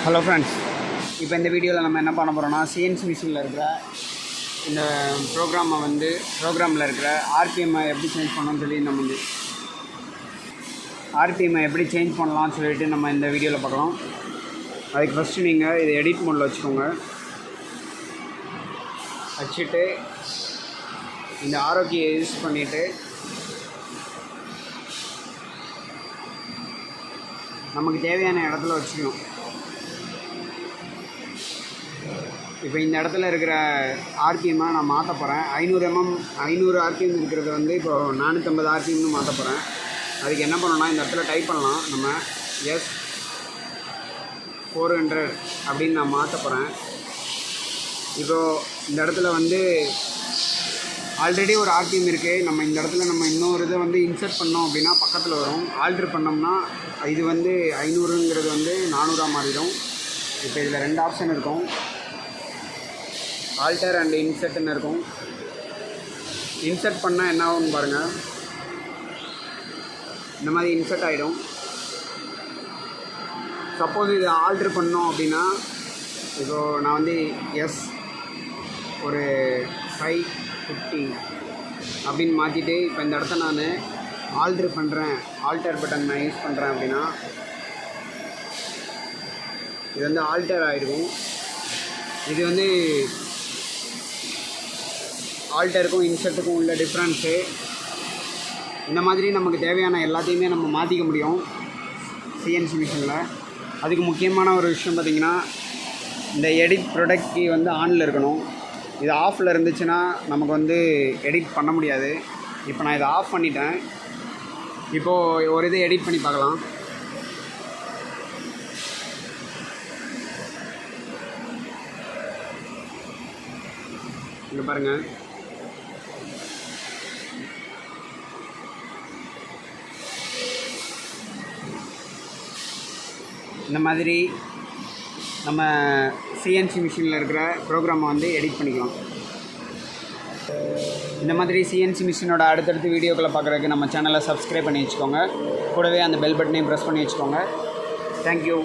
Hello friends, இப்போ இந்த வீடியோவில் நம்ம என்ன பண்ண போகிறோம்னா சிஎன்சி மிஷினில் இருக்கிற இந்த ப்ரோக்ராமில் இருக்கிற ஆர்பிஎம்ஐ எப்படி சேஞ்ச் பண்ணணும்னு சொல்லி நம்ம ஆர்பிஎம்ஐ எப்படி சேஞ்ச் பண்ணலாம்னு சொல்லிட்டு நம்ம இந்த வீடியோவில் பார்க்கலாம். அதுக்கு ஃபஸ்ட்டு நீங்கள் இதை எடிட் மோடில் வச்சுக்கோங்க. வச்சுட்டு இந்த ஆரோக்கியை யூஸ் பண்ணிவிட்டு நமக்கு தேவையான இடத்துல வச்சுக்கணும். இப்போ இந்த இடத்துல இருக்கிற ஆர்பிஎம்மை நான் மாற்ற போகிறேன். 500 ஆர்பிஎம் இருக்கிறத வந்து இப்போ 450 ஆர்பிஎம்னு மாற்ற போகிறேன். அதுக்கு என்ன பண்ணணும்னா இந்த இடத்துல டைப் பண்ணலாம். நம்ம S400 அப்படின்னு நான் மாற்ற போகிறேன். இப்போது இந்த இடத்துல வந்து ஆல்ரெடி ஒரு ஆர்பிஎம் இருக்குது. நம்ம இந்த இடத்துல நம்ம இன்னொரு இதை வந்து இன்சர்ட் பண்ணோம் அப்படின்னா பக்கத்தில் வரும். ஆல்ட்ரு பண்ணோம்னா இது வந்து 500ங்கிறது வந்து 400 மாறிடும். இப்போ இதில் 2 ஆப்ஷன் இருக்கும், ஆல்டர் அண்ட் இன்சர்ட்னு இருக்கும். இன்சர்ட் பண்ணால் என்ன ஆகும்னு பாருங்கள். இந்த மாதிரி இன்சர்ட் ஆகிடும். சப்போஸ் இது ஆல்ட்ரு பண்ணோம் அப்படின்னா இப்போது நான் வந்து ஒரு 550 அப்படின்னு மாற்றிட்டு இப்போ இந்த இடத்த நான் ஆல்டர் பட்டன் நான் யூஸ் பண்ணுறேன் அப்படின்னா இது வந்து ஆல்டர் ஆகிருக்கும். இது வந்து ஆல்டருக்கும் இன்சர்ட்டுக்கும் உள்ள டிஃப்ரென்ஸு. இந்த மாதிரி நமக்கு தேவையான எல்லாத்தையுமே நம்ம மாற்றிக்க முடியும் சிஎன்சி மிஷினில். அதுக்கு முக்கியமான ஒரு விஷயம் பார்த்திங்கன்னா இந்த எடிட் ப்ரொடக்ட் கீ வந்து ஆனில் இருக்கணும். இது ஆஃபில் இருந்துச்சுன்னா நமக்கு வந்து எடிட் பண்ண முடியாது. இப்போ நான் இதை ஆஃப் பண்ணிட்டேன். இப்போது ஒரு இதை எடிட் பண்ணி பார்க்கலாம். இங்கே பாருங்கள், இந்த மாதிரி நம்ம சிஎன்சி மிஷினில் இருக்கிற ப்ரோக்ராமை வந்து எடிட் பண்ணிக்கலாம். இந்த மாதிரி சிஎன்சி மிஷினோட அடுத்தடுத்து வீடியோக்களை பார்க்குறதுக்கு நம்ம சேனலை சப்ஸ்கிரைப் பண்ணி வச்சுக்கோங்க. கூடவே அந்த பெல் பட்டனையும் ப்ரெஸ் பண்ணி வச்சுக்கோங்க. தேங்க்யூ.